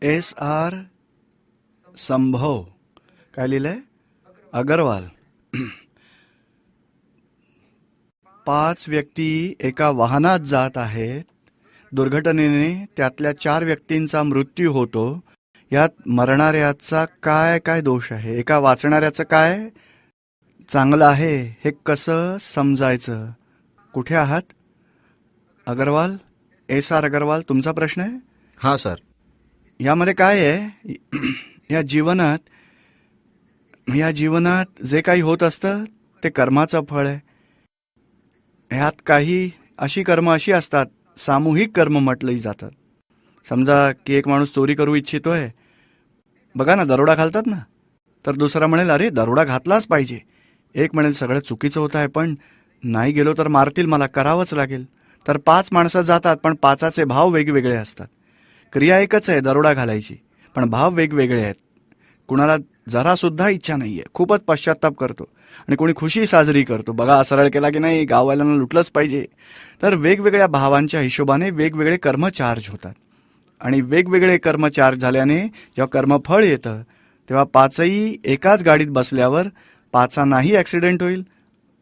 SR संभव. काय लिहिलंय? अगरवाल. 5 व्यक्ती एका वाहनात जात आहेत. दुर्घटनेने त्यातल्या 4 व्यक्तींचा मृत्यू होतो. यात मरणाऱ्याचा काय काय दोष आहे? एका वाचणाऱ्याचं काय चांगलं आहे? हे कसं समजायचं? कुठे आहात? अगरवाल, SR अगरवाल, तुमचा प्रश्न आहे? हा सर. यामध्ये काय आहे? या जीवनात जे काही होत असतं ते कर्माचं फळ आहे. ह्यात काही अशी कर्म अशी असतात, सामूहिक कर्म म्हटली जातात. समजा की एक माणूस चोरी करू इच्छितोय. बघा ना, दरोडा घालतात ना, तर दुसरा म्हणेल अरे दरोडा घातलाच पाहिजे. एक म्हणेल सगळं चुकीचं होत आहे, पण नाही गेलो तर मारतील, मला करावंच लागेल. तर 5 माणसं जातात, पण 5चे भाव वेगवेगळे असतात. क्रिया एकच आहे, दरोडा घालायची, पण भाव वेगवेगळे आहेत. कुणाला जरा सुद्धा इच्छा नाहीये, खूपच पश्चाताप करतो, आणि कोणी खुशी साजरी करतो. बघा सरळ केला की नाही, गाववाल्यांना लुटलंच पाहिजे. तर वेगवेगळ्या भावांच्या हिशोबाने वेगवेगळे कर्म चार्ज होतात, आणि वेगवेगळे कर्म चार्ज झाल्याने जेव्हा कर्मफळ येतं तेव्हा 5ही एकाच गाडीत बसल्यावर 5नाही ॲक्सिडेंट होईल,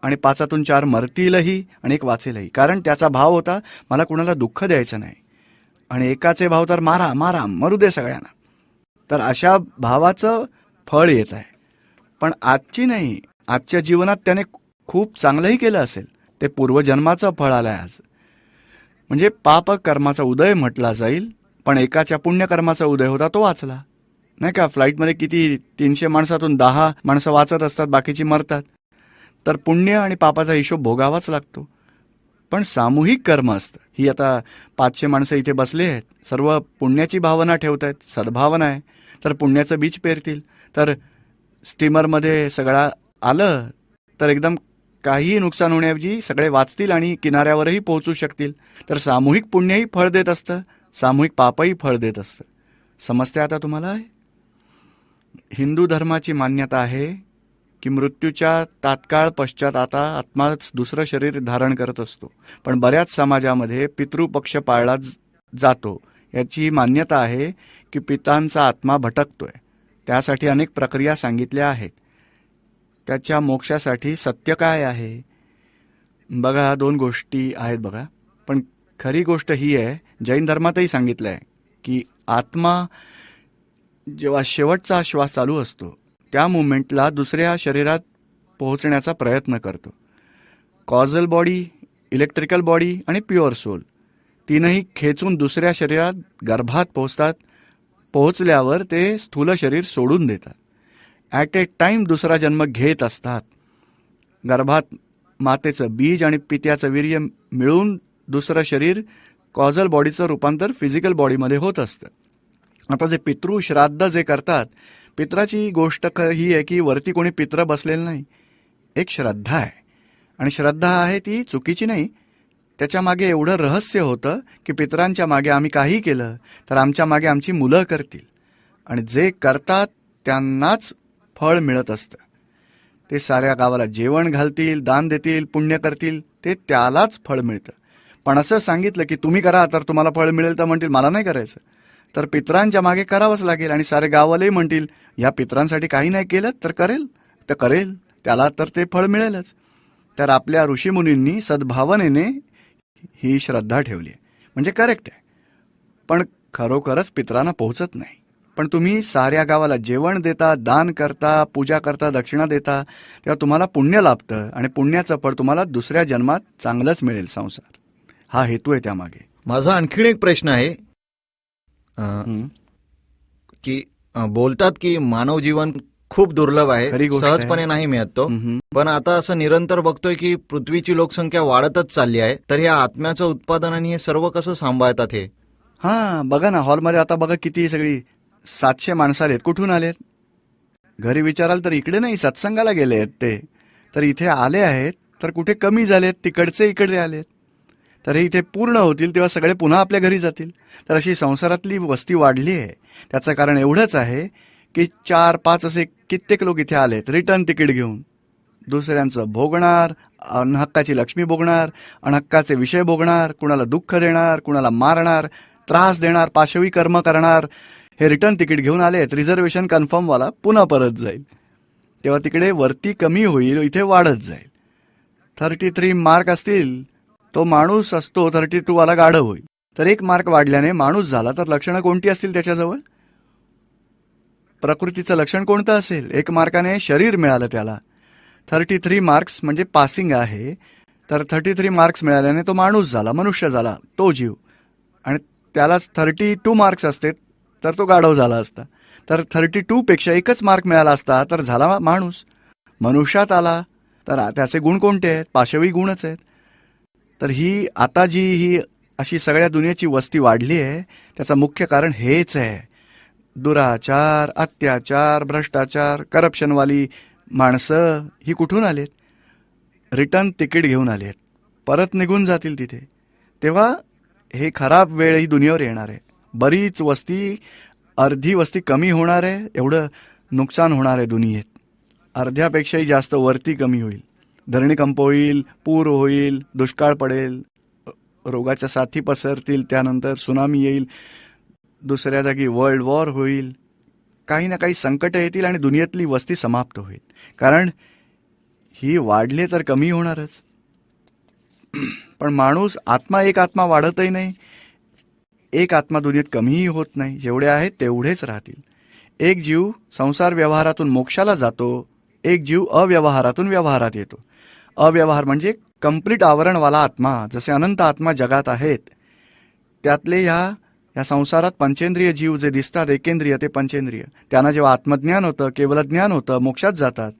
आणि 5तून 4 मरतीलही आणि 1 वाचेलही. कारण त्याचा भाव होता मला कुणाला दुःख द्यायचं नाही, आणि एकाचे भाव तर मारा मारा मरू दे सगळ्यांना. तर अशा भावाचं फळ येत आहे. पण आजची नाही, आजच्या जीवनात त्याने खूप चांगलंही केलं असेल, ते पूर्वजन्माचं फळ आलंय आज. म्हणजे पाप कर्माचा उदय म्हटला जाईल, पण एकाच्या पुण्यकर्माचा उदय होता, तो वाचला नाही का. फ्लाईटमध्ये किती 300 माणसातून 10 माणसं वाचत असतात, बाकीची मरतात. तर पुण्य आणि पापाचा हिशोब भोगावाच लागतो. पण सामूहिक कर्म असतं. ही आता 500 माणसं इथे बसले आहेत, सर्व पुण्याची भावना ठेवत आहेत, सद्भावना आहे, तर पुण्याचं बीज पेरतील. तर स्टीमरमध्ये सगळं आलं तर एकदम काहीही नुकसान होण्याऐवजी सगळे वाचतील आणि किनाऱ्यावरही पोहोचू शकतील. तर सामूहिक पुण्यही फळ देत असतं, सामूहिक पापही फळ देत असतं. समजते आता तुम्हाला? हिंदू धर्माची मान्यता आहे की मृत्यूच्या तात्काळ पश्चात आता आत्माच दुसरं शरीर धारण करत असतो. पण बऱ्याच समाजामध्ये पितृपक्ष पाळला जातो. याची मान्यता आहे की पितांचा आत्मा भटकतोय, त्यासाठी अनेक प्रक्रिया सांगितल्या आहेत. त्याच्या मोक्षासाठी सत्य काय आहे? बघा, 2 गोष्टी आहेत बघा. पण खरी गोष्ट ही आहे, जैन धर्मातही सांगितलं आहे की आत्मा जेव्हा शेवटचा श्वास चालू असतो त्या मुमेंटला दुसऱ्या शरीरात पोहोचण्याचा प्रयत्न करतो. कॉझल बॉडी, इलेक्ट्रिकल बॉडी आणि प्युअर सोल, तीनही खेचून दुसऱ्या शरीरात गर्भात पोहोचतात. पोहोचल्यावर ते स्थूल शरीर सोडून देतात. ॲट ए टाइम दुसरा जन्म घेत असतात. गर्भात मातेचं बीज आणि पित्याचं वीर्य मिळून दुसरं शरीर, कॉझल बॉडीचं रूपांतर फिजिकल बॉडीमध्ये होत असतं. आता जे पितृ श्राद्ध जे करतात, पित्राची गोष्ट ही आहे की वरती कोणी पित्र बसलेलं नाही, एक श्रद्धा आहे. आणि श्रद्धा आहे ती चुकीची नाही. त्याच्या मागे एवढं रहस्य होतं की पितरांच्या मागे आम्ही काही केलं तर आमच्या मागे आमची मुलं करतील, आणि जे करतात त्यांनाच फळ मिळत असतं. ते साऱ्या गावाला जेवण घालतील, दान देतील, पुण्य करतील, ते त्यालाच फळ मिळतं. पण असं सांगितलं की तुम्ही करा तर तुम्हाला फळ मिळेल, तर म्हणतील मला नाही करायचं. तर पितरांच्या मागे करावंच लागेल, आणि सारे गावालाही म्हणतील या पितरांसाठी काही नाही केलं तर करेल, त्याला तर ते फळ मिळेलच. तर आपल्या ऋषीमुनींनी सद्भावनेने ही श्रद्धा ठेवली आहे, म्हणजे करेक्ट आहे. पण खरोखरच पितरांना पोहोचत नाही. पण तुम्ही साऱ्या गावाला जेवण देता, दान करता, पूजा करता, दक्षिणा देता, तेव्हा तुम्हाला पुण्य लाभतं, आणि पुण्याचं फळ तुम्हाला दुसऱ्या जन्मात चांगलंच मिळेल. संसार हा हेतू आहे त्यामागे. माझा आणखीन एक प्रश्न आहे की बोलतात की मानव जीवन खूप दुर्लभ आहे, सहजपणे नाही मिळत तो. पण आता असं निरंतर बघतोय की पृथ्वीची लोकसंख्या वाढतच चालली आहे, तर या आत्म्याचं उत्पादन आणि हे सर्व कसं सांभाळतात हे? हा बघा ना, हॉलमध्ये आता बघा किती सगळी 700 माणसं आलेत. कुठून आलेत? घरी विचाराल तर इकडे नाही, सत्संगाला गेले आहेत ते. तर इथे आले आहेत तर कुठे कमी झालेत, तिकडचे इकडे आलेत. तर हे इथे पूर्ण होतील तेव्हा सगळे पुन्हा आपल्या घरी जातील. तर अशी संसारातली वस्ती वाढली आहे. त्याचं कारण एवढंच आहे की 4-5 असे कित्येक लोक इथे आलेत रिटर्न तिकीट घेऊन. दुसऱ्यांचं भोगणार, अनहक्काची लक्ष्मी भोगणार, अनहक्काचे विषय भोगणार, कुणाला दुःख देणार, कुणाला मारणार, त्रास देणार, पाशवी कर्म करणार. हे रिटर्न तिकीट घेऊन आलेत, रिझर्वेशन कन्फर्मवाला पुन्हा परत जाईल. तेव्हा तिकडे वरती कमी होईल, इथे वाढत जाईल. 33 मार्क असतील, तो माणूस असतो 32 वाला गाढ होईल. तर 1 मार्क वाढल्याने माणूस झाला, तर लक्षणं कोणती असतील त्याच्याजवळ? प्रकृतीचं लक्षण कोणतं असेल? 1 मार्काने शरीर मिळालं त्याला. 33 मार्क्स म्हणजे पासिंग आहे, तर 33 मार्क्स मिळाल्याने तो माणूस झाला, मनुष्य झाला, तो जीव. आणि त्यालाच 32 मार्क्स असते तर तो गाढव झाला असता. तर 32 पेक्षा 1च मार्क मिळाला असता तर झाला माणूस, मनुष्यात आला. तर त्याचे गुण कोणते आहेत? पाशवी गुणच आहेत. तर ही आता जी अशी सगळ्या दुनियेची वस्ती वाढली आहे, त्याचं मुख्य कारण हेच आहे. दुराचार, अत्याचार, भ्रष्टाचार, करप्शनवाली माणसं ही कुठून आलेत? रिटर्न तिकीट घेऊन आलेत, परत निघून जातील तिथे. तेव्हा हे खराब वेळ ही दुनियेवर येणार आहे. बरीच वस्ती, अर्धी वस्ती कमी होणार आहे, एवढं नुकसान होणार आहे दुनियेत. अर्ध्यापेक्षाही जास्त वरती कमी होईल. धरणीकंप होईल, पूर होईल, दुष्काळ पडेल, रोगाच्या साथी पसरतील, त्यानंतर सुनामी येईल, दुसऱ्या जागी वर्ल्ड वॉर होईल, काही ना काही संकट येतील आणि दुनियेतली वस्ती समाप्त होईल. कारण ही वाढली तर कमी होणारच. पण माणूस आत्मा, एक आत्मा वाढतही नाही, एक आत्मा दुनियेत कमीही होत नाही. जेवढे आहेत तेवढेच राहतील. एक जीव संसार व्यवहारातून मोक्षाला जातो, एक जीव अव्यवहारातून व्यवहारात येतो. अव्यवहार म्हणजे कंप्लीट आवरणवाला आत्मा. जसे अनंत आत्मा जगात आहेत, त्यातले या संसारात पंचेंद्रिय जीव जे दिसतात, एकेंद्रिय ते पंचेंद्रिय, त्यांना जेव्हा आत्मज्ञान होतं, केवल ज्ञान होतं, मोक्षात जातात,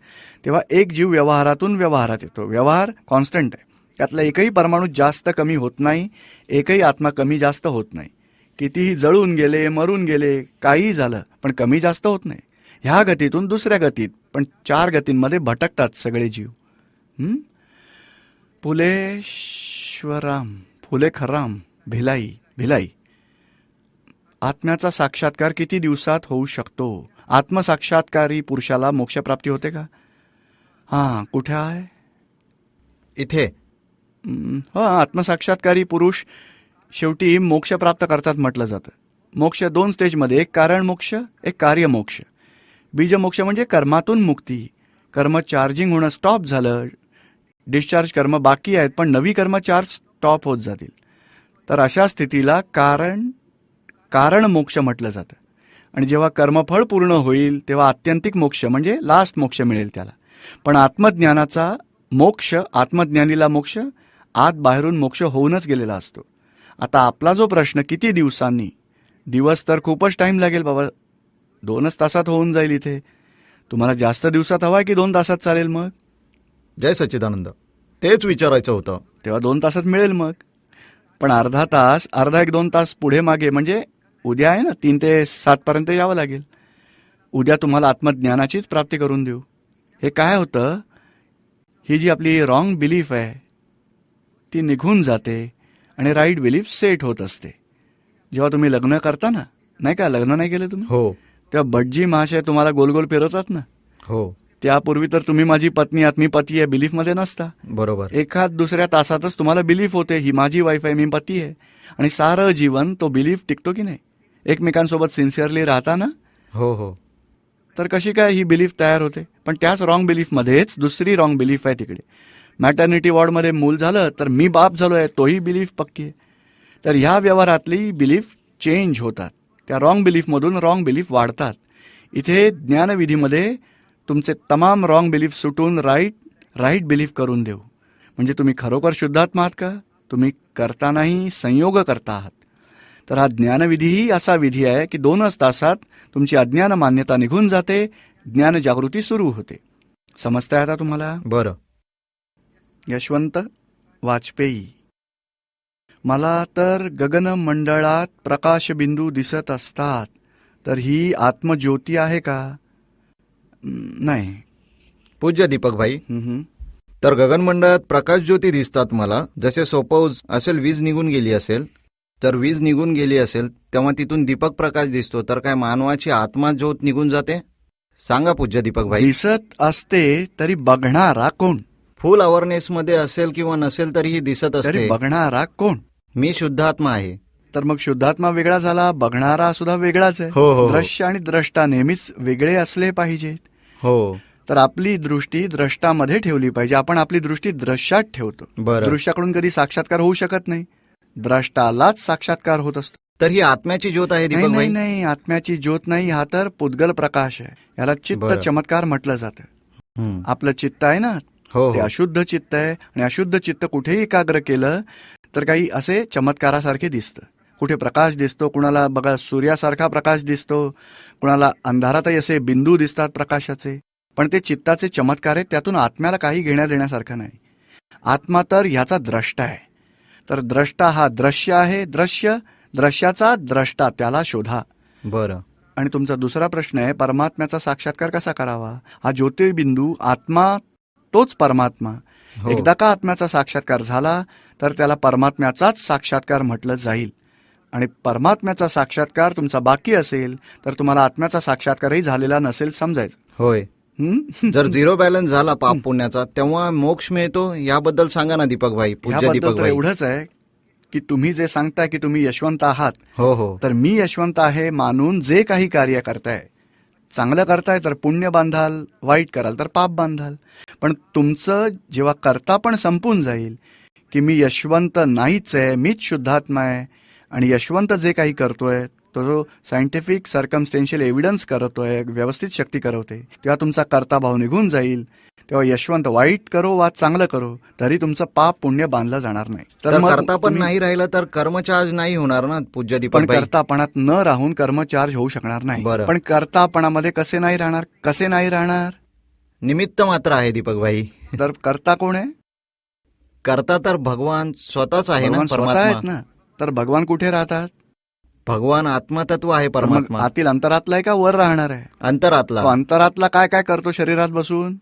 तेव्हा एक जीव व्यवहारातून व्यवहारात येतो. व्यवहार कॉन्स्टंट आहे, त्यातला एकही परमाणू जास्त कमी होत नाही, एकही आत्मा कमी जास्त होत नाही. कितीही जळून गेले, मरून गेले, काहीही झालं, पण कमी जास्त होत नाही. ह्या गतीतून दुसऱ्या गतीत, पण 4 गतींमध्ये भटकतात सगळे जीव. फुलेश्वराम, फुलेखराम, भिलाई. आत्म्याचा साक्षात्कार किती दिवसात होऊ शकतो? आत्मसाक्षात्कारी पुरुषाला मोक्षप्राप्ती होते का? हां, कुठे आहे? इथे. हो, आत्मसाक्षात्कारी पुरुष शेवटी मोक्ष प्राप्त करतात म्हटलं जातं. मोक्ष 2 स्टेजमध्ये, एक कारण मोक्ष, एक कार्यमोक्ष. बीजमोक्ष म्हणजे कर्मातून मुक्ती. कर्म चार्जिंग होणं स्टॉप झालं, डिस्चार्ज कर्म बाकी आहेत, पण नवी कर्म चार्ज स्टॉप होत जातील. तर अशा स्थितीला कारण मोक्ष म्हटलं जातं. आणि जेव्हा कर्मफळ पूर्ण होईल तेव्हा आत्यंतिक मोक्ष म्हणजे लास्ट मोक्ष मिळेल त्याला. पण आत्मज्ञानाचा मोक्ष, आत्मज्ञानीला मोक्ष आत बाहेरून मोक्ष होऊनच गेलेला असतो. आता आपला जो प्रश्न किती दिवसांनी, दिवस तर खूपच टाइम लागेल बाबा, 2च तासात होऊन जाईल इथे. तुम्हाला जास्त दिवसात हवाय की 2 तासात चालेल? मग जय सच्चिदानंद, तेच विचारायचं होतं. तेव्हा 2 तासात मिळेल मग. पण अर्धा तास, अर्धा 1-2 तास पुढे मागे, म्हणजे उद्या आहे ना 3 ते 7 पर्यंत यावं लागेल. उद्या तुम्हाला आत्मज्ञानाचीच प्राप्ती करून देऊ. हे काय होतं, ही जी आपली रॉंग बिलीफ आहे ती निघून जाते आणि राईट बिलीफ सेट होत असते. जेव्हा तुम्ही लग्न करता ना, नाही का, लग्न नाही केलं तुम्ही? हो. तेव्हा भटजी महाशय तुम्हाला गोल गोल फिरवतात ना. हो. त्यापूर्वी तर तुम्ही माझी पत्नी आहात, मी पती आहे, बिलीफमध्ये नसता. बरोबर. एखाद दुसऱ्या तासातच तुम्हाला बिलीफ होते, ही माझी वाईफ आहे, मी पती आहे. आणि सारं जीवन तो बिलीफ टिकतो की नाही? एकमेकांसोबत सिन्सिअरली राहता ना? हो हो. तर कशी काय ही बिलीफ तयार होते? पण त्याच रॉंग बिलीफमध्येच दुसरी रॉंग बिलीफ आहे तिकडे. मॅटर्निटी वॉर्डमध्ये मूल झालं तर मी बाप झालोय, तोही बिलीफ पक्की आहे. तर ह्या व्यवहारातली बिलीफ चेंज होतात, त्या रॉंग बिलीफमधून रॉंग बिलीफ वाढतात. इथे ज्ञानविधीमध्ये तुमचे तमाम रॉंग बिलीफ सुटून राईट बिलीफ करून देऊ. म्हणजे तुम्ही खरोखर शुद्धात्मा आहात का? तुम्ही करता नाही, संयोग करता आहात. तर हा ज्ञानविधीही असा विधी आहे की 2च तासात तुमची अज्ञान मान्यता निघून जाते, ज्ञान जागृती सुरू होते. समजताय आता तुम्हाला? बरं. यशवंत वाजपेयी, मला तर गगनमंडळात प्रकाशबिंदू दिसत असतात, तर ही आत्मज्योती आहे का? नाही. पूज्य दीपक भाई, तर गगनमंडळात प्रकाश ज्योती दिसतात मला. जसे सपोज असेल वीज निघून गेली असेल, तर वीज निघून गेली असेल तेव्हा तिथून दीपक प्रकाश दिसतो, तर काय मानवाची आत्मा ज्योत निघून जाते? सांगा पूज्य दीपक भाई. दिसत असते तरी बघणारा कोण? फुल अवेअरनेस मध्ये असेल किंवा नसेल तरीही दिसत असते. बघणारा कोण? मी शुद्धात्मा आहे, तर मग शुद्धात्मा वेगळा झाला, बघणारा सुद्धा वेगळाच आहे. हो. दृश्य आणि द्रष्टा नेहमीच वेगळे असले पाहिजेत. हो. तर आपली दृष्टी द्रष्टामध्ये ठेवली पाहिजे. आपण आपली दृष्टी दृश्यात ठेवतो. बरं. दृश्याकडून कधी साक्षात्कार होऊ शकत नाही, द्रष्टालाच साक्षात्कार होत असतो. तर ही आत्म्याची ज्योत आहे नाही दीपक भाई. नाही नाही, आत्म्याची ज्योत नाही, हा तर पुद्गल प्रकाश आहे. याला चित्त बरं. चमत्कार म्हटलं जातं. हं. आपलं चित्त आहे ना, हो ते हो. अशुद्ध चित्त आहे आणि अशुद्ध चित्त कुठेही एकाग्र केलं तर काही असे चमत्कारासारखे दिसतं. कुठे प्रकाश दिसतो, कुणाला बघा सूर्यासारखा प्रकाश दिसतो, कुणाला अंधारातही असे बिंदू दिसतात प्रकाशाचे. पण ते चित्ताचे चमत्कार आहेत, त्यातून आत्म्याला काही घेण्या देण्यासारखं नाही. आत्मा तर ह्याचा द्रष्टा आहे. तर द्रष्टा हा दृश्य आहे, द्रश्याचा द्रष्टा, त्याला शोधा. बरं. आणि तुमचा दुसरा प्रश्न आहे, परमात्म्याचा साक्षात्कार कसा करावा? हा ज्योतिर्बिंदू आत्मा तोच परमात्मा. हो. एकदा का आत्म्याचा साक्षात्कार झाला तर त्याला परमात्म्याचाच साक्षात्कार म्हटलं जाईल. आणि परमात्म्याचा साक्षात्कार तुमचा बाकी असेल तर तुम्हाला आत्म्याचा साक्षात्कारही झालेला नसेल समजायचं. होय. जर झिरो बॅलन्स झाला पाप पुण्याचा तेव्हा मोक्ष मिळतो, याबद्दल सांगा ना दीपक भाई. पूज्य ह्याबद्दल दीपक तर भाई. एवढंच आहे की तुम्ही जे सांगताय की तुम्ही यशवंत आहात, हो हो. तर मी यशवंत आहे मानून जे काही कार्य करताय, चांगलं करताय तर पुण्य बांधाल, वाईट कराल तर पाप बांधाल. पण तुमचं जेव्हा करता पण संपून जाईल की मी यशवंत नाहीच आहे, मीच शुद्धात्मा आहे आणि यशवंत जे काही करतोय तो जो सायंटिफिक सर्कमस्टेन्शियल एव्हिडन्स करतोय, व्यवस्थित शक्ती करवते, तेव्हा तुमचा कर्ताभाव निघून जाईल. तेव्हा यशवंत वाईट करो वा चांगलं करो तरी तुमचं पाप पुण्य बांधलं जाणार नाही. तर मग करता पण तुम्ही- नाही राहिलं तर कर्मचार्ज नाही होणार ना पूज्य पण दीपक भाई. कर्तापणात न राहून कर्मचार्ज होऊ शकणार नाही. बरं. पण कर्तापणामध्ये कसे नाही राहणार? निमित्त मात्र आहे दीपक भाई. तर कर्ता कोण आहे? करता तर भगवान स्वतःच आहे ना, भगवान स्वतः आहेत परमात्मा. ना. तर भगवान कुठे राहतात? भगवान आत्मतत्व आहे तर मग परमात्मा. आतील अंतरातला आहे का वर राहणार आहे? अंतरातला तो अंतरातला काय काय करतो शरीरात बसून?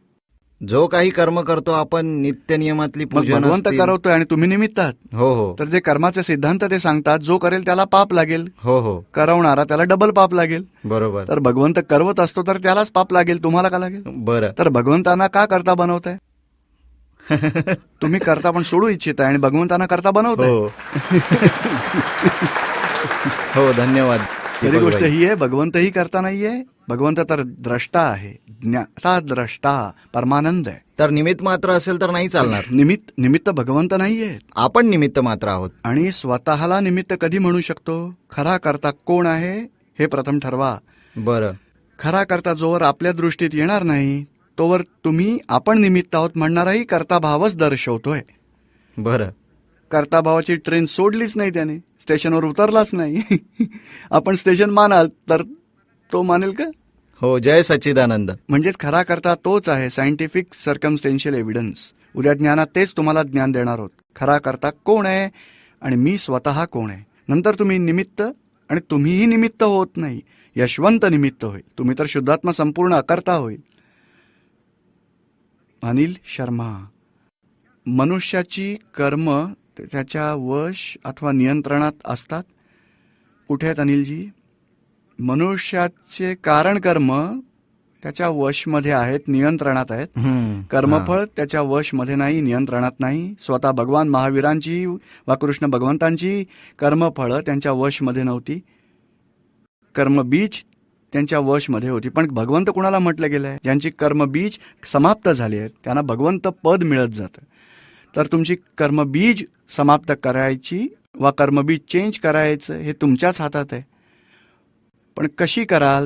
जो काही कर्म करतो आपण नित्य नियमातली मग पूजन भगवंत असतील. करवतोय आणि तुम्ही निमित्त आहात. हो हो तर जे कर्माचे सिद्धांत ते सांगतात, जो करेल त्याला पाप लागेल, हो हो. करवणारा त्याला डबल पाप लागेल. बरोबर. तर भगवंत करवत असतो तर त्यालाच पाप लागेल, तुम्हाला का लागेल? बरं. तर भगवंतांना का करता बनवताय? तुम्ही करता पण सोडू इच्छिताय आणि भगवंतांना करता बनवताय. हो. हो धन्यवाद खरी दीपक गोष्ट भाई. ही आहे, भगवंतही करता नाहीये. भगवंत तर द्रष्टा आहे, ज्ञाता द्रष्टा, परमानंद आहे. तर निमित्त मात्र असेल तर नाही चालणार. निमित्त भगवंत नाहीये. आपण निमित्त मात्र आहोत. आणि स्वतःला निमित्त कधी म्हणू शकतो? खरा करता कोण आहे हे प्रथम ठरवा. बरं. खरा करता जोवर आपल्या दृष्टीत येणार नाही तोवर तुम्ही आपण निमित्त आहोत म्हणणाराही कर्ताभावच दर्शवतोय. बरं. कर्ताभावाची ट्रेन सोडलीच नाही त्याने, स्टेशनवर उतरलाच नाही. आपण स्टेशन मानाल तर तो मानेल का? हो. जय सच्चिदानंद. म्हणजेच खरा करता तोच आहे, सायंटिफिक सर्कमस्टेन्शियल एव्हिडन्स. उद्या ज्ञानात तेच तुम्हाला ज्ञान देणार आहोत. खरा करता कोण आहे आणि मी स्वतः कोण आहे. नंतर तुम्ही निमित्त, आणि तुम्हीही निमित्त होत नाही, यशवंत निमित्त होईल. तुम्ही तर शुद्धात्मा संपूर्ण अकर्ता होईल. अनिल शर्मा. मनुष्याची कर्म त्याच्या वश अथवा नियंत्रणात असतात. कुठे आहेत अनिलजी? मनुष्याचे कारण कर्म त्याच्या वशमध्ये आहेत, नियंत्रणात आहेत. कर्मफळ त्याच्या वशमध्ये नाही, नियंत्रणात नाही. स्वतः भगवान महावीरांची वा कृष्ण भगवंतांची कर्मफळं त्यांच्या वशमध्ये नव्हती. कर्मबीज त्यांच्या वशमध्ये होती. पण भगवंत कुणाला म्हटलं गेलंय? ज्यांची कर्मबीज समाप्त झाली आहेत त्यांना भगवंत पद मिळत जातं. तर तुमची कर्मबीज समाप्त करायची वा कर्मबीज चेंज करायचं हे तुमच्याच हातात आहे. पण कशी कराल?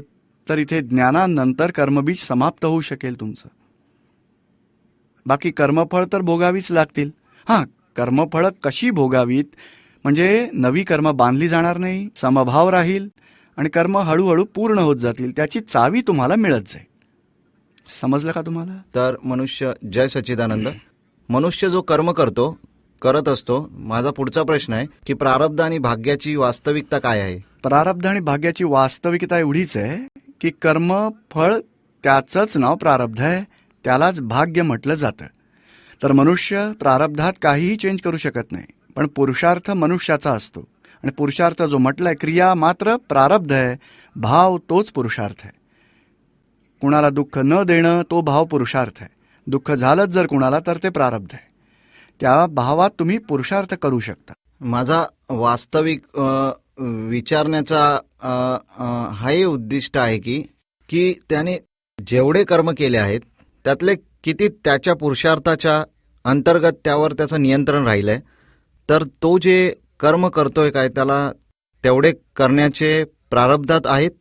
तर इथे ज्ञानानंतर कर्मबीज समाप्त होऊ शकेल तुमचं. बाकी कर्मफळ तर भोगावीच लागतील. हां, कर्मफळ कशी भोगावीत? म्हणजे नवी कर्म बांधली जाणार नाही, समभाव राहील आणि कर्म हळूहळू पूर्ण होत जातील. त्याची चावी तुम्हाला मिळत जाईल. समजलं का तुम्हाला? तर मनुष्य, जय सच्चिदानंद, मनुष्य जो कर्म करत असतो. माझा पुढचा प्रश्न आहे की प्रारब्ध आणि भाग्याची वास्तविकता काय आहे? प्रारब्ध आणि भाग्याची वास्तविकता एवढीच आहे की कर्म फळ त्याचंच नाव प्रारब्ध आहे, त्यालाच भाग्य म्हटलं जातं. तर मनुष्य प्रारब्धात काहीही चेंज करू शकत नाही, पण पुरुषार्थ मनुष्याचा असतो. आणि पुरुषार्थ जो म्हटलाय, क्रिया मात्र प्रारब्ध आहे, भाव तोच पुरुषार्थ आहे. कुणाला दुःख न देणं तो भाव पुरुषार्थ आहे. दुःख झालंच जर कुणाला तर ते प्रारब्ध आहे. त्या भावात तुम्ही पुरुषार्थ करू शकता. माझा वास्तविक विचारण्याचा हाही उद्दिष्ट आहे की त्याने जेवढे कर्म केले आहेत त्यातले किती त्याच्या पुरुषार्थाच्या अंतर्गत त्यावर त्याचं नियंत्रण राहिलंय, तर तो जे कर्म करतोय काय त्याला तेवढे करण्याचे प्रारब्धात आहेत,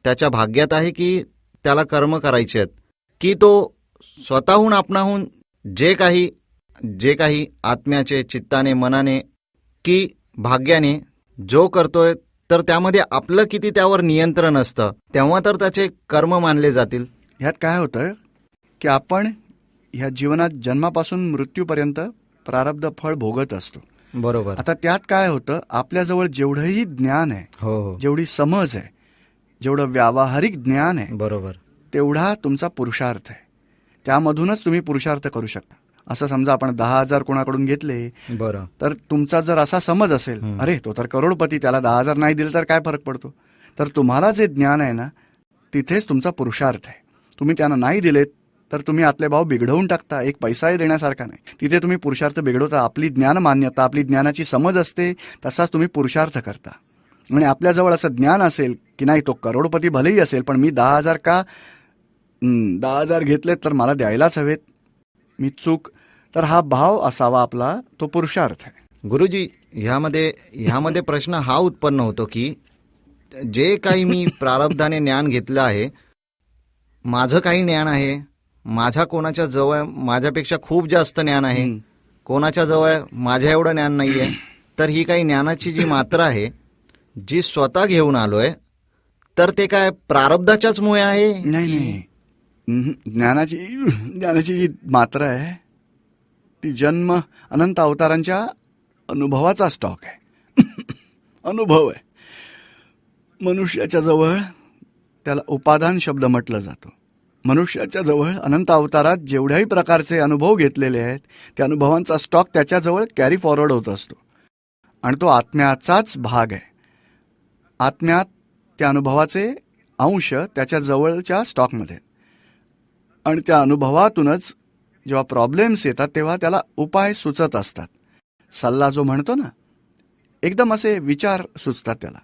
त्याच्या भाग्यात आहे की त्याला कर्म करायचे आहेत, की तो स्वतःहून आपणाहून जे काही आत्म्याचे चित्ताने मनाने की भाग्याने जो करतोय तर त्यामध्ये आपलं किती त्यावर नियंत्रण असतं, तेव्हा तर त्याचे कर्म मानले जातील. ह्यात काय होतं की आपण ह्या जीवनात जन्मापासून मृत्यूपर्यंत प्रारब्ध फळ भोगत असतो. बरोबर. आता त्यात काय होतं, आपल्याजवळ जेवढंही ज्ञान आहे, हो, जेवढी समज आहे, जेवढं व्यावहारिक ज्ञान आहे, बरोबर, तेवढा तुमचा पुरुषार्थ आहे. त्यामधूनच तुम्ही पुरुषार्थ करू शकता. असं समजा आपण 10,000 कोणाकडून घेतले, बरं, तर तुमचा जर असा समज असेल, अरे तो तर करोडपती, त्याला 10,000 नाही दिले तर काय फरक पडतो, तर तुम्हाला जे ज्ञान आहे ना तिथेच तुमचा पुरुषार्थ आहे. तुम्ही त्यांना नाही दिलेत तर तुम्ही आतले भाव बिघडवून टाकता. एक पैसाही देण्यासारखा नाही, तिथे तुम्ही पुरुषार्थ बिघडवता. आपली ज्ञान मान्यता, आपली ज्ञानाची समज असते, तसाच तुम्ही पुरुषार्थ करता. आणि आपल्याजवळ असं ज्ञान असेल की नाही तो करोडपती भलेही असेल, पण मी 10,000 घेतलेत तर मला द्यायलाच हवेत, मी चूक, तर हा भाव असावा आपला, तो पुरुषार्थ आहे. गुरुजी, ह्यामध्ये प्रश्न हा उत्पन्न होतो की जे काही मी प्रारब्धाने ज्ञान घेतलं आहे, माझं काही ज्ञान आहे, माझ्या कोणाच्या जवळ माझ्यापेक्षा खूप जास्त ज्ञान आहे, कोणाच्या जवळ माझ्या एवढं ज्ञान नाहीये, तर ही काही ज्ञानाची जी मात्रा आहे जी स्वतः घेऊन आलोय, तर ते काय प्रारब्धाच्याच मुळे आहे? नाही, ज्ञानाची जी मात्रा आहे ती जन्म अनंत अवतारांच्या अनुभवाचा स्टॉक आहे. अनुभव आहे. मनुष्याच्या जवळ त्याला उपादान शब्द म्हटलं जातं. मनुष्याच्या जवळ अनंत अवतारात जेवढ्याही प्रकारचे अनुभव घेतलेले आहेत त्या अनुभवांचा स्टॉक त्याच्याजवळ कॅरी फॉरवर्ड होत असतो आणि तो आत्म्याचाच भाग आहे. आत्म्यात त्या अनुभवाचे अंश त्याच्या जवळच्या स्टॉकमध्ये, आणि त्या अनुभवातूनच जेव्हा प्रॉब्लेम्स येतात तेव्हा त्याला उपाय सुचत असतात. सल्ला जो म्हणतो ना, एकदम असे विचार सुचतात त्याला,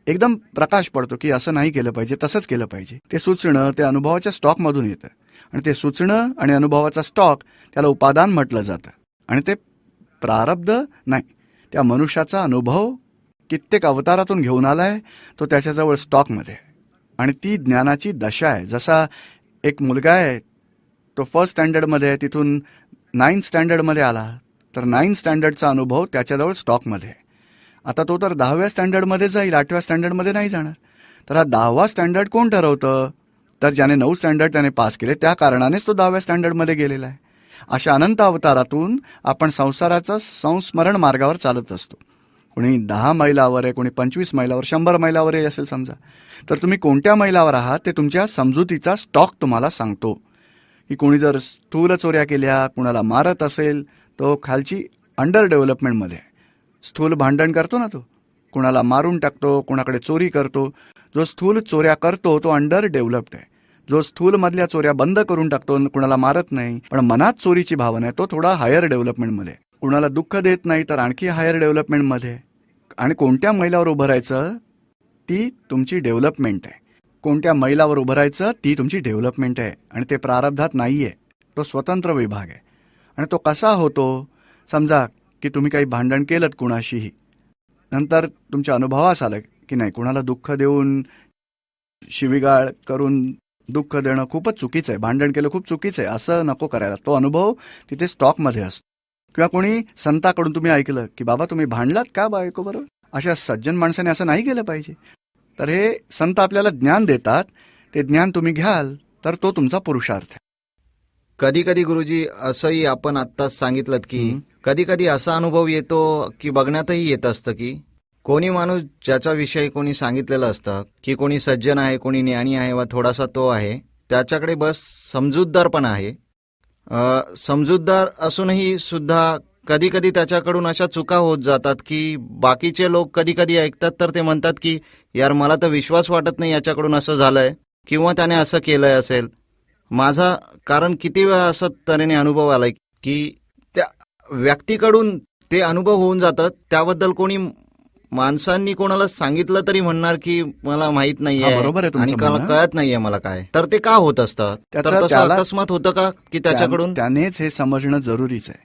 एकदम प्रकाश पडतो की असं नाही केलं पाहिजे, तसंच केलं पाहिजे. ते सुचणं ते अनुभवाच्या स्टॉकमधून येतं, आणि ते सुचणं आणि अनुभवाचा स्टॉक त्याला उपादान म्हटलं जातं. आणि ते प्रारब्ध नाही, त्या मनुष्याचा अनुभव कित्येक अवतारातून घेऊन आलाय, तो त्याच्याजवळ स्टॉकमध्ये आहे. आणि ती ज्ञानाची दशा आहे. जसा एक मुलगा आहे, तो 1st स्टँडर्डमध्ये आहे, तिथून 9th स्टँडर्डमध्ये आला, तर 9th स्टँडर्डचा अनुभव त्याच्याजवळ स्टॉकमध्ये आहे. आता तो तर 10व्या स्टँडर्डमध्ये जाईल, 8व्या स्टँडर्डमध्ये नाही जाणार. तर हा 10वा स्टँडर्ड कोण ठरवतं, तर ज्याने 9 स्टँडर्ड त्याने पास केले, त्या कारणानेच तो 10व्या स्टँडर्डमध्ये गेलेला आहे. अशा अनंत अवतारातून आपण संसाराचं संस्मरण मार्गावर चालत असतो. कोणी 10 मैलावर आहे, कोणी 25 मैलावर, 100 मैलावरही असेल समजा, तर तुम्ही कोणत्या मैलावर आहात ते तुमच्या समजुतीचा स्टॉक तुम्हाला सांगतो. की कोणी जर स्थूल चोऱ्या केल्या, कुणाला मारत असेल, तो खालची अंडर डेव्हलपमेंटमध्ये आहे. स्थूल भांडण करतो ना, तो कुणाला मारून टाकतो, कुणाकडे चोरी करतो. जो स्थूल चोऱ्या करतो तो अंडर डेव्हलप्ड आहे. जो स्थूलमधल्या चोऱ्या बंद करून टाकतो, कुणाला मारत नाही, पण मनात चोरीची भावना आहे, तो थोडा हायर डेव्हलपमेंटमध्ये आहे. कुणाला दुःख देत नाही तर आणखी हायर डेव्हलपमेंटमध्ये आहे. आणि कोणत्या मैलावर उभं राहायचं ती तुमची डेव्हलपमेंट आहे. कोणत्या मैलावर उभं राहायचं ती तुमची डेव्हलपमेंट आहे. आणि ते प्रारब्धात नाही आहे, तो स्वतंत्र विभाग आहे. आणि तो कसा होतो, समजा की तुम्ही काही भांडण केलं कुणाशीही, नंतर तुमच्या अनुभवास आलं की नाही, कुणाला दुःख देऊन, शिवीगाळ करून दुःख देणं खूपच चुकीचं आहे, भांडण केलं खूप चुकीचं आहे, असं नको करायला. तो अनुभव तिथे स्टॉकमध्ये असतो. किंवा कोणी संताकडून तुम्ही ऐकलं की बाबा तुम्ही भांडलात का बायको बरोबर, अशा सज्जन माणसाने असं नाही केलं पाहिजे. तर हे संत आपल्याला ज्ञान देतात, ते ज्ञान तुम्ही घ्याल तर तो तुमचा पुरुषार्थ आहे. कधी कधी गुरुजी असंही आपण आत्ताच सांगितलं की कधी कधी असा अनुभव येतो की बघण्यातही येत असतं की कोणी माणूस ज्याचा विषय कोणी सांगितलेलं असतं की कोणी सज्जन आहे, कोणी ज्ञानी आहे वा थोडासा तो आहे, त्याच्याकडे बस समजूतदारपणा आहे. समजूतदार असूनही सुद्धा कधी कधी त्याच्याकडून अशा चुका होत जातात की बाकीचे लोक कधी कधी ऐकतात तर ते म्हणतात की यार मला तर विश्वास वाटत नाही याच्याकडून असं झालंय किंवा त्याने असं केलंय असेल. कारण किती वेळा असं तऱ्हेने अनुभव आलाय की त्या व्यक्तीकडून ते अनुभव होऊन जातात. त्याबद्दल कोणी माणसांनी कोणाला सांगितलं तरी म्हणणार की मला माहित हा, नाहीये बरोबर आहे आणि तुमचं मला म्हणणं. कळत नाहीये मला काय. तर ते का होत असतं? त्याचं तर तसं त्याला- अकस्मात होतं का की त्याच्याकडून? त्यानेच हे समजणं जरुरीच आहे.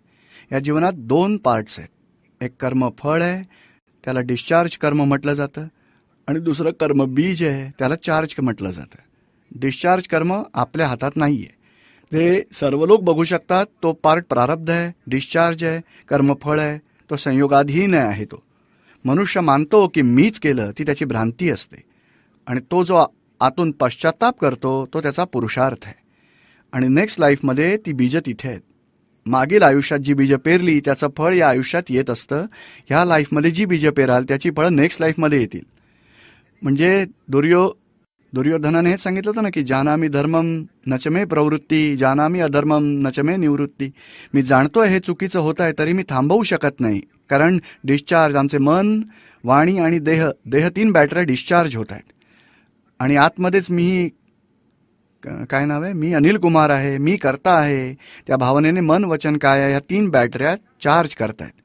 या जीवनात 2 पार्ट्स आहेत. एक कर्म फळ आहे, त्याला डिस्चार्ज कर्म म्हटलं जातं, आणि दुसरं कर्म बीज आहे, त्याला चार्ज म्हटलं जातं. डिस्चार्ज कर्म आपल्या हातात नाहीये. ते सर्व लोक बघू शकतात. तो पार्ट प्रारब्ध आहे, डिस्चार्ज आहे, कर्मफळ आहे, तो संयोगाधीन आहे. तो मनुष्य मानतो की मीच केलं, ती त्याची भ्रांती असते. आणि तो जो आतून पश्चाताप करतो तो त्याचा पुरुषार्थ आहे. आणि नेक्स्ट लाईफमध्ये ती बीजं तिथे आहेत. मागील आयुष्यात जी बीजं पेरली त्याचं फळ या आयुष्यात येत असतं. ह्या लाईफमध्ये जी बीजं पेराल त्याची फळं नेक्स्ट लाईफमध्ये येतील. म्हणजे दुर्योधनाने हेच सांगितलं होतं ना की जानामी धर्मम नचमे प्रवृत्ती, जानामी अधर्मम नचमे निवृत्ती. मी जाणतोय हे चुकीचं होत आहे तरी मी थांबवू शकत नाही, कारण डिस्चार्ज आमचे मन, वाणी आणि देह 3 बॅटऱ्या डिस्चार्ज होत आहेत. आणि आतमध्येच मी काय नाव आहे, मी अनिल कुमार आहे, मी करता आहे, त्या भावनेने मन वचन काय आहे, ह्या 3 बॅटऱ्या चार्ज करतायत.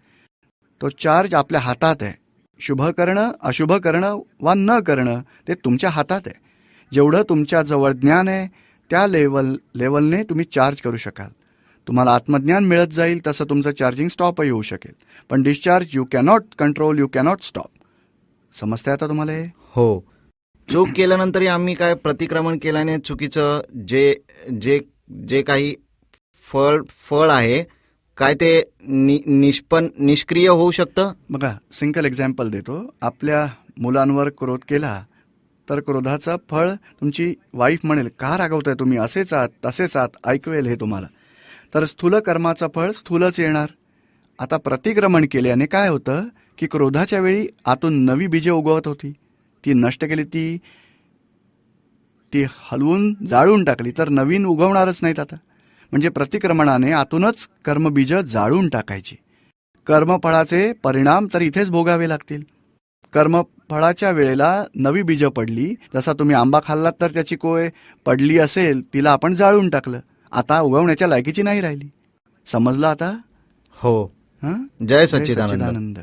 तो चार्ज आपल्या हातात आहे. शुभ करणं, अशुभ करणं वा न करणं ते तुमच्या हातात आहे. जेवढं तुमच्याजवळ ज्ञान आहे त्या लेवलने तुम्ही चार्ज करू शकाल. तुम्हाला आत्मज्ञान मिळत जाईल तसं तुमचं चार्जिंग स्टॉपही होऊ शकेल. पण discharge you cannot control, you cannot stop. समजतंय आता तुम्हाला हे? हो. चूक केल्यानंतरही आम्ही काय प्रतिक्रमण केल्याने चुकीचं जे जे जे काही फळ आहे काय ते निष्क्रिय होऊ शकतं? बघा, सिंगल एक्झाम्पल देतो. आपल्या मुलांवर क्रोध केला तर क्रोधाचं फळ तुमची वाईफ म्हणेल, का रागवताय तुम्ही, असेच आहात तसेच आहात, ऐकवेल हे तुम्हाला. तर स्थूल कर्माचं फळ स्थूलच येणार. आता प्रतिक्रमण केल्याने काय होतं की क्रोधाच्या वेळी आतून नवी बीजे उगवत होती, ती नष्ट केली, ती हलवून जाळून टाकली तर नवीन उगवणारच नाहीत आता. म्हणजे प्रतिक्रमणाने आतूनच कर्मबीज जाळून टाकायची. कर्मफळाचे परिणाम तर इथेच भोगावे लागतील. कर्मफळाच्या वेळेला नवी बीजं पडली, जसा तुम्ही आंबा खाल्लात तर त्याची कोय पडली असेल, तिला आपण जाळून टाकलं, आता उगवण्याच्या लायकीची नाही राहिली. समजलं आता? हो. हं? जय सच्चिदानंद. सच्चिदानंद.